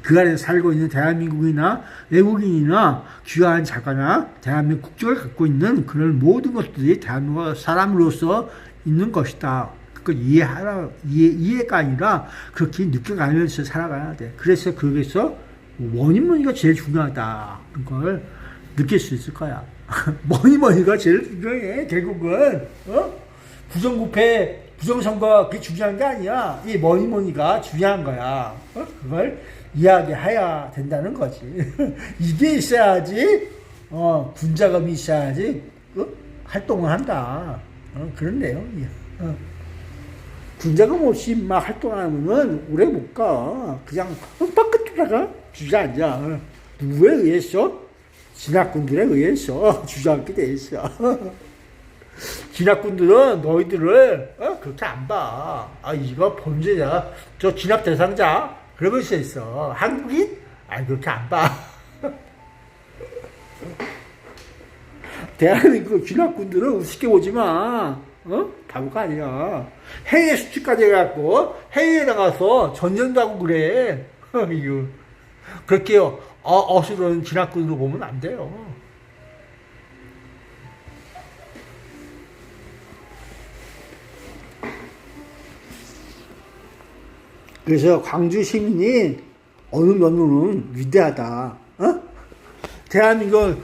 그 안에 살고 있는 대한민국이나 외국인이나 귀화한 자가나 대한민국 국적을 갖고 있는 그런 모든 것들이 대한민국 사람으로서 있는 것이다. 그걸 이해가 아니라 그렇게 느껴가면서 살아가야 돼. 그래서 거기서 뭐니가 제일 중요하다. 그걸 느낄 수 있을 거야. 뭐니가 제일 중요해. 결국은 부정부패 부정선거가 그게 중요한 게 아니야. 이 뭐니가 중요한 거야. 그걸 이야기해야 된다는 거지. 이게 있어야지, 군자금이 있어야지, 활동을 한다. 그런 내용이야. 군자금 없이 막 활동하면은 오래 못 가. 그냥 빡끝에다가 주저앉아. 누구에 의해서? 진학군들에 의해서 주저앉게 돼 있어. 진압군들은 너희들을 그렇게 안 봐. 이거 범죄자, 저 진압 대상자 그러면서 있어. 한국인? 그렇게 안 봐. 대한민국 진압군들은 우습게 보지 마. 바보가 아니야. 해외 수출까지 해갖고 해외에 나가서 전쟁도 하고 그래. 이거 그렇게 어수선한 진압군으로 보면 안 돼요. 그래서 광주 시민이 어느 면으로는 위대하다. 어? 대한민국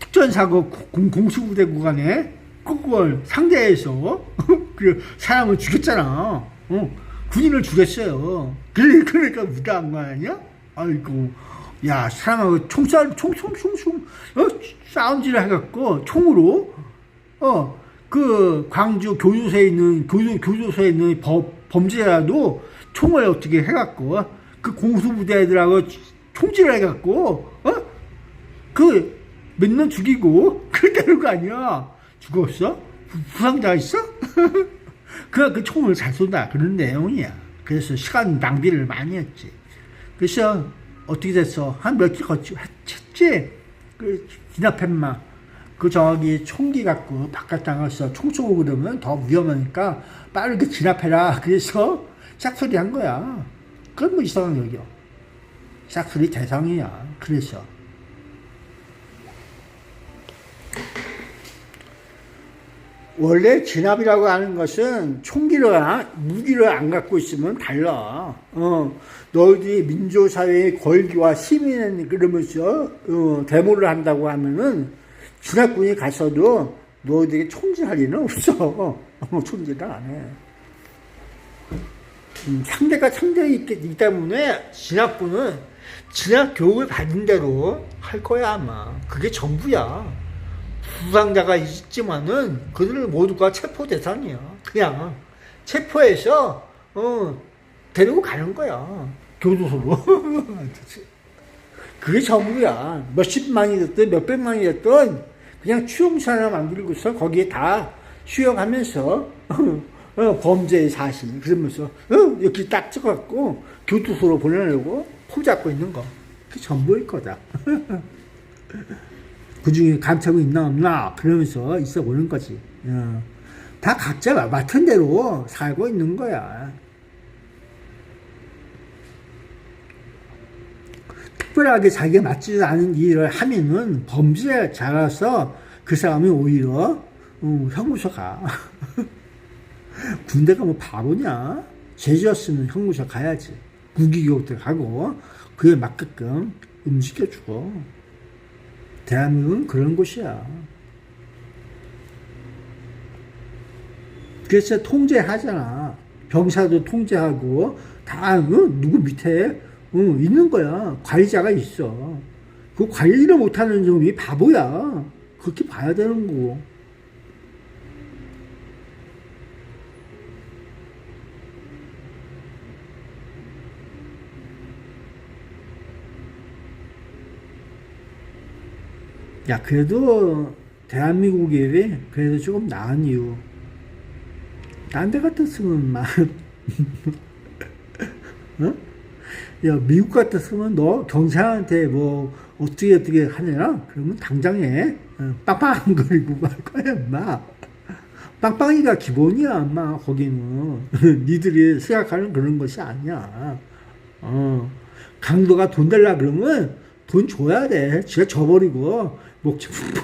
특전사고 공수부대 구간에 그걸 상대해서 그 사람을 죽였잖아. 군인을 죽였어요. 그러니까 위대한 거 아니야? 아이고, 야, 사람하고 싸움질을 해갖고 총으로 그 광주 교도소에 있는 교도소에 있는 범죄자도 총을 어떻게 해갖고 그 공수부대 애들하고 총질을 해갖고 그 몇 명 죽이고 그랬다는 거 아니야. 죽었어? 부상자 있어? 그 총을 잘 쏜다 그런 내용이야. 그래서 시간 낭비를 많이 했지. 그래서 어떻게 됐어? 한 며칠 했지. 그 진압했마. 그 저기 총기 갖고 바깥 나가서 총 쏘고 그러면 더 위험하니까 빠르게 진압해라. 그래서 짝소리 한 거야. 그건 뭐 이상한 얘기야. 짝소리 대상이야. 그래서 원래 진압이라고 하는 것은 무기를 안 갖고 있으면 달라. 너희들이 민주사회의 권리와 시민은 그러면서 데모를 한다고 하면은 진압군이 가서도 너희들이 총질할 일은 없어. 총질을 안 해. 상대가 있기 때문에 진압군은 진압 교육을 받은 대로 할 거야 아마. 그게 전부야. 부상자가 있지만은 그들 모두가 체포 대상이야. 그냥 체포해서 데리고 가는 거야. 교도소로. 그게 전부야. 몇십만이 됐든 몇백만이 됐든 그냥 추용사 하나 만들고서 거기에 다 수용하면서 범죄의 사실 그러면서 이렇게 딱 찍어갖고 교도소로 보내려고 포잡고 있는 거. 그게 전부일 거다. 그 중에 감찰고 있나 없나 그러면서 있어 보는 거지. 다 각자 맡은 대로 살고 있는 거야. 특별하게 자기가 맞지 않은 일을 하면은 범죄자라서 그 사람이 오히려 형무소 가. 군대가 뭐 바보냐? 죄지었으면 형무소 가야지. 무기교육도 가고 그에 맞게끔 움직여주고. 대한민국은 그런 곳이야. 그래서 통제하잖아. 병사도 통제하고 다 누구 밑에 있는 거야. 관리자가 있어. 그 관리를 못하는 놈이 바보야. 그렇게 봐야 되는 거고. 야, 그래도 대한민국이 그래도 조금 나은 이유. 딴 데 같았으면 막 야, 미국 같았으면 너 경찰한테 뭐 어떻게 하냐? 그러면 당장에 빵빵거리고 말 거야, 인마. 빵빵이가 기본이야, 인마. 거기는 니들이 생각하는 그런 것이 아니야. 강도가 돈 달라 그러면 돈 줘야 돼. 지가 줘버리고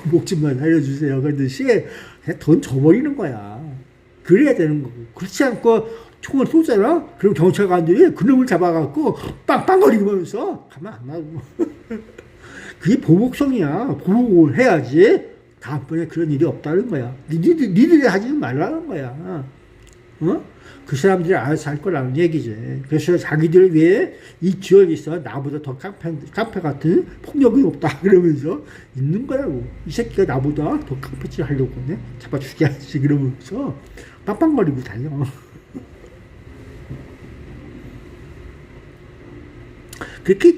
목숨만 살려주세요. 그러듯이 돈 줘버리는 거야. 그래야 되는 거고. 그렇지 않고 총을 쏘잖아? 그럼 경찰관들이 그놈을 잡아갖고 빵빵거리면서 가만 안 놔두고. 그게 보복성이야. 보복을 해야지 다음번에 그런 일이 없다는 거야. 니들이 하지 말라는 거야. 그 사람들이 알아서 할 거라는 얘기지. 그래서 자기들 위해 이 지역에서 나보다 더 깡패 같은 폭력이 없다 그러면서 있는 거라고. 이 새끼가 나보다 더 깡패질 하려고 네? 잡아 죽여야지 그러면서 빵빵거리고 다녀.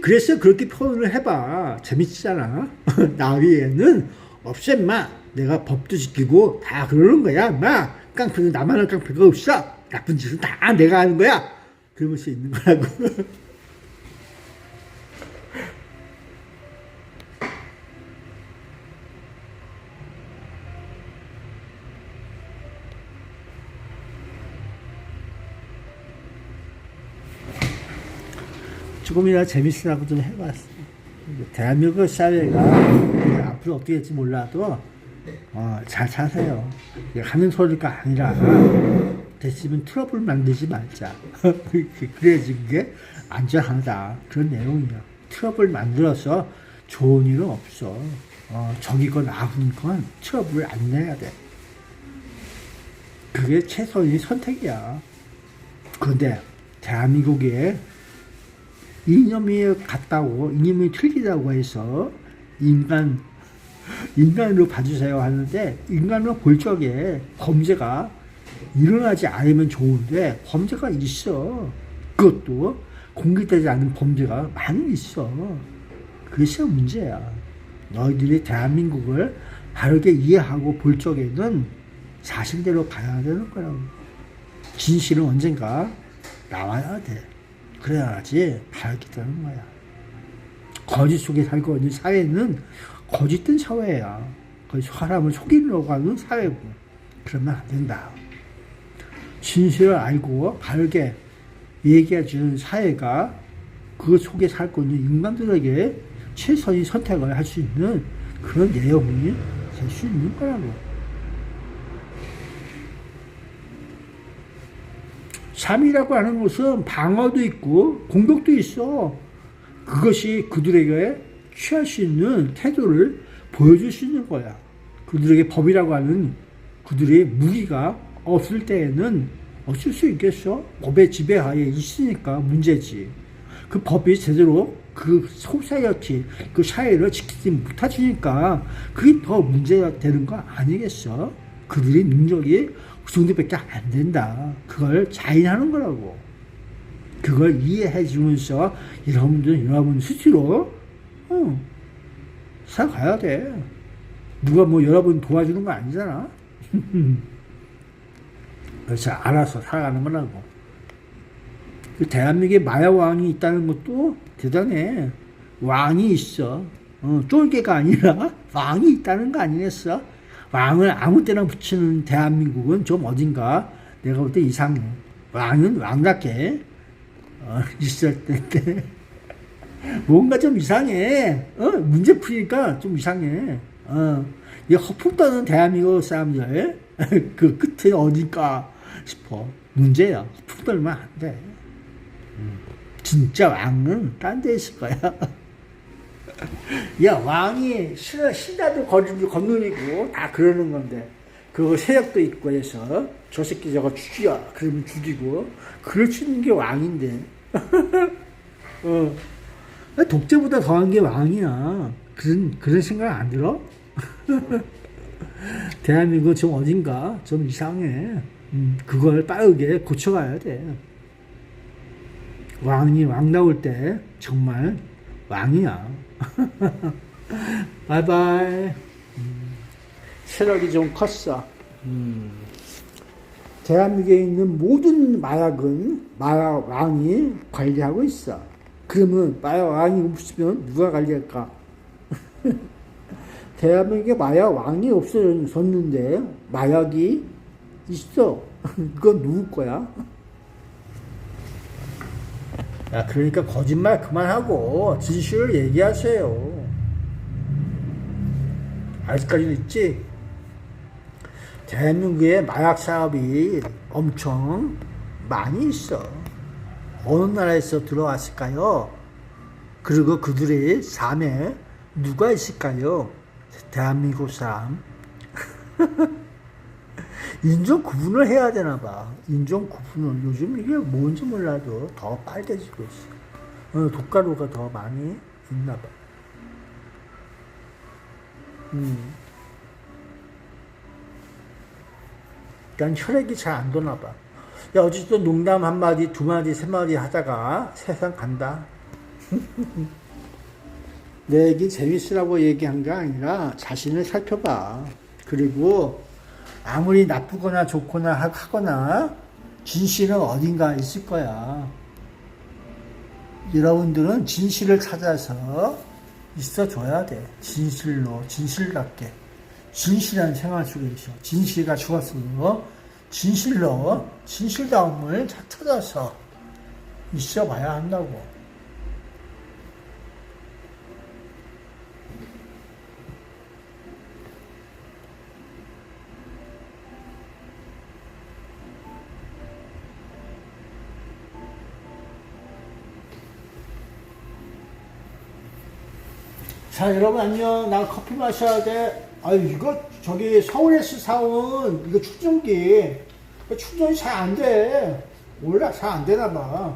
그래서 그렇게 표현을 해봐. 재밌잖아. 나 위에는 없어 인마. 내가 법도 지키고 다 그러는 거야 인마. 깡패는 나만 할 깡패가 없어. 나쁜 짓은 다 내가 하는 거야. 그러면서 있는 거라고. 조금이나 재밌으라고 좀 해봤어. 대한민국 사회가 앞으로 어떻게 될지 몰라도 잘 사세요. 하는 소리가 아니라 됐으면 트러블 만들지 말자. 그래야지 그게 안전하다. 그런 내용이야. 트러블 만들어서 좋은 일은 없어. 적이건 아군건 트러블을 안 내야 돼. 그게 최선의 선택이야. 그런데 대한민국에 이념이 같다고, 이념이 틀리다고 해서 인간으로 봐주세요 하는데, 인간으로 볼 적에 범죄가 일어나지 않으면 좋은데 범죄가 있어. 그것도 공개되지 않은 범죄가 많이 있어. 그것이 문제야. 너희들이 대한민국을 바르게 이해하고 볼 적에는 사실대로 가야 되는 거라고. 진실은 언젠가 나와야 돼. 그래야지 바르게 되는 거야. 거짓 속에 살고 있는 사회는 거짓된 사회야. 사람을 속이려고 하는 사회고. 그러면 안 된다. 진실을 알고 바르게 얘기해주는 사회가 그 속에 살고 있는 인간들에게 최선의 선택을 할 수 있는 그런 내용이 될 수 있는 거라고. 삶이라고 하는 것은 방어도 있고 공격도 있어. 그것이 그들에게 취할 수 있는 태도를 보여줄 수 있는 거야. 그들에게 법이라고 하는 그들의 무기가 없을 때에는 어쩔 수 있겠어? 법의 지배하에 있으니까 문제지. 그 법이 제대로 그 소사이어티, 그 사회를 지키지 못해주니까 그게 더 문제가 되는 거 아니겠어? 그들의 능력이 그 정도밖에 안 된다. 그걸 자인하는 거라고. 그걸 이해해 주면서 여러분 스스로 살아가야 돼. 누가 뭐 여러분 도와주는 거 아니잖아. 그래서 알아서 살아가는 거라고. 대한민국에 마야왕이 있다는 것도 대단해. 왕이 있어. 쫄개가 아니라 왕이 있다는 거 아니겠어? 왕을 아무 때나 붙이는 대한민국은 좀 어딘가 내가 볼 때 이상해. 왕은 왕답게 있을 텐데 뭔가 좀 이상해. 문제 풀니까 좀 이상해. 이 허풍 떠는 대한민국 사람들 그 끝에 어딜까 싶어. 문제야. 허풍 떨면 안 돼. 진짜 왕은 딴 데 있을 거야. 야, 왕이 신하들 건너리고 다 그러는 건데, 그거 세력도 있고 해서 저 새끼 저거 죽여 그러면 죽이고 그럴 수 있는 게 왕인데. 독재보다 더한 게 왕이야. 그런 생각 안 들어? 대한민국 좀 어딘가 좀 이상해. 그걸 빠르게 고쳐가야 돼. 왕 나올 때 정말 왕이야. 바이바이. 체력이 좀 컸어. 대한민국에 있는 모든 마약은 마약 왕이 관리하고 있어. 그러면 마약 왕이 없으면 누가 관리할까? 대한민국에 마약 왕이 없어졌는데 마약이 있어. 그건 누구 거야? 야, 그러니까 거짓말 그만하고 진실을 얘기하세요. 아직까지는 있지? 대한민국에 마약 사업이 엄청 많이 있어. 어느 나라에서 들어왔을까요? 그리고 그들의 삶에 누가 있을까요? 대한민국 사람. 인종 구분을 해야 되나 봐. 인종 구분을. 요즘 이게 뭔지 몰라도 더 빨개지고 있어. 독가루가 더 많이 있나 봐. 그러니까 혈액이 잘 안 도나 봐. 야, 어쨌든 농담 한마디, 두마디, 세마디 하다가 세상 간다. 내 얘기 재밌으라고 얘기한 게 아니라 자신을 살펴봐. 그리고 아무리 나쁘거나 좋거나 하거나 진실은 어딘가 있을 거야. 여러분들은 진실을 찾아서 있어줘야 돼. 진실답게. 진실한 생활 속에서 진실가 죽었어도 진실로 진실다움을 찾아서 있어봐야 한다고. 자, 여러분 안녕. 나 커피 마셔야 돼. 아유, 이거 저기 서울에서 사온 이거 충전기. 충전이 잘 안 돼. 몰라, 잘 안 되나 봐.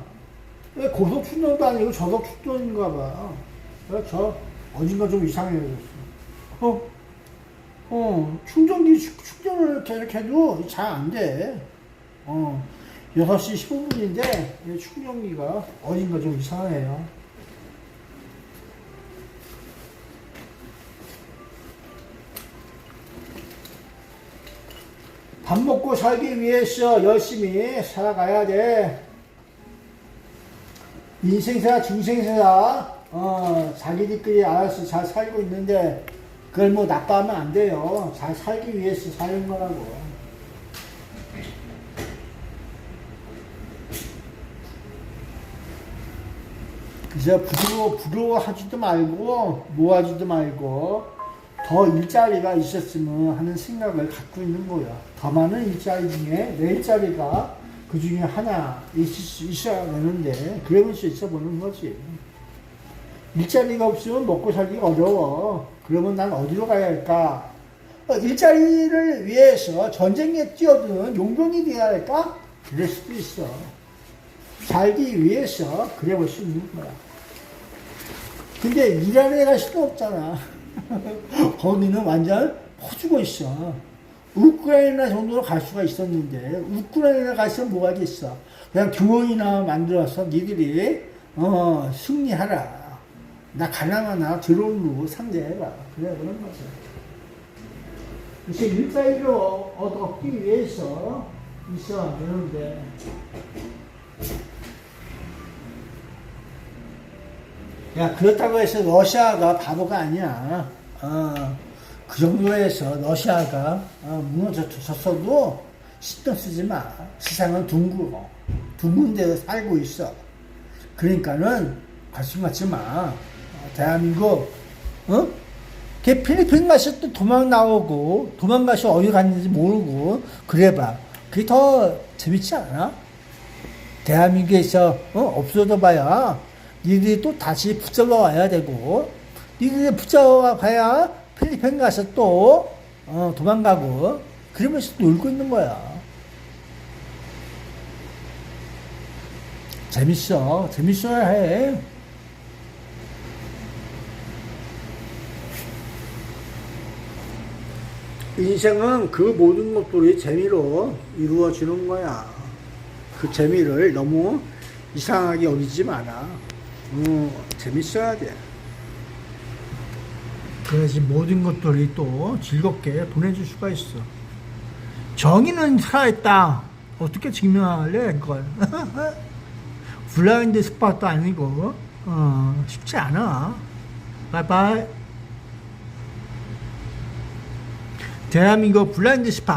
고속 충전도 아니고 저속 충전인가 봐. 저 어딘가 좀 이상해졌어. 충전기 충전을 이렇게 해도 잘 안 돼. 6시 15분인데 충전기가 어딘가 좀 이상해요. 밥 먹고 살기 위해서 열심히 살아가야 돼. 인생사, 중생사, 자기들끼리 알아서 잘 살고 있는데, 그걸 뭐 나빠하면 안 돼요. 잘 살기 위해서 사는 거라고. 그래서 부러워하지도 말고, 모아지도 말고, 더 일자리가 있었으면 하는 생각을 갖고 있는 거야. 더 많은 일자리 중에 내 일자리가 그 중에 하나 있어야 되는데, 그러면 수 있어 보는 거지. 일자리가 없으면 먹고 살기가 어려워. 그러면 난 어디로 가야 할까? 일자리를 위해서 전쟁에 뛰어드는 용병이 되어야 할까? 그럴 수도 있어. 살기 위해서 그래 볼 수 있는 거야. 근데 일하는 애가 수도 없잖아. 거기는 완전 퍼주고 있어. 우크라이나 정도로 갈 수가 있었는데, 우크라이나 갔으면 뭐가 겠어. 그냥 교원이나 만들어서 니들이 승리하라. 나 가나마나 드론으로 상대해라. 그래 그런 거죠. 그래서 일자리를 얻기 위해서 있어야 되는데, 야, 그렇다고 해서 러시아가 바보가 아니야. 그 정도에서 러시아가 무너졌어도 신경 쓰지 마. 세상은 둥근 데서 살고 있어. 그러니까는 관심 갖지 마. 대한민국, 걔 필리핀 가서 또 도망가서 어디 갔는지 모르고, 그래봐. 그게 더 재밌지 않아? 대한민국에서, 없어져 봐야, 니들이 또 다시 붙잡아 와야 되고, 니들이 붙잡아 봐야 필리핀 가서 또, 도망가고, 그러면서 놀고 있는 거야. 재밌어야 해. 인생은 그 모든 것들이 재미로 이루어지는 거야. 그 재미를 너무 이상하게 여기지 마라. 재밌어야 돼. 그래야지 모든 것들이 또 즐겁게 보내줄 수가 있어. 정의는 살아있다. 어떻게 증명할래, 그걸? 블라인드 스팟도 아니고, 쉽지 않아. 바이바이. 대한민국 블라인드 스팟.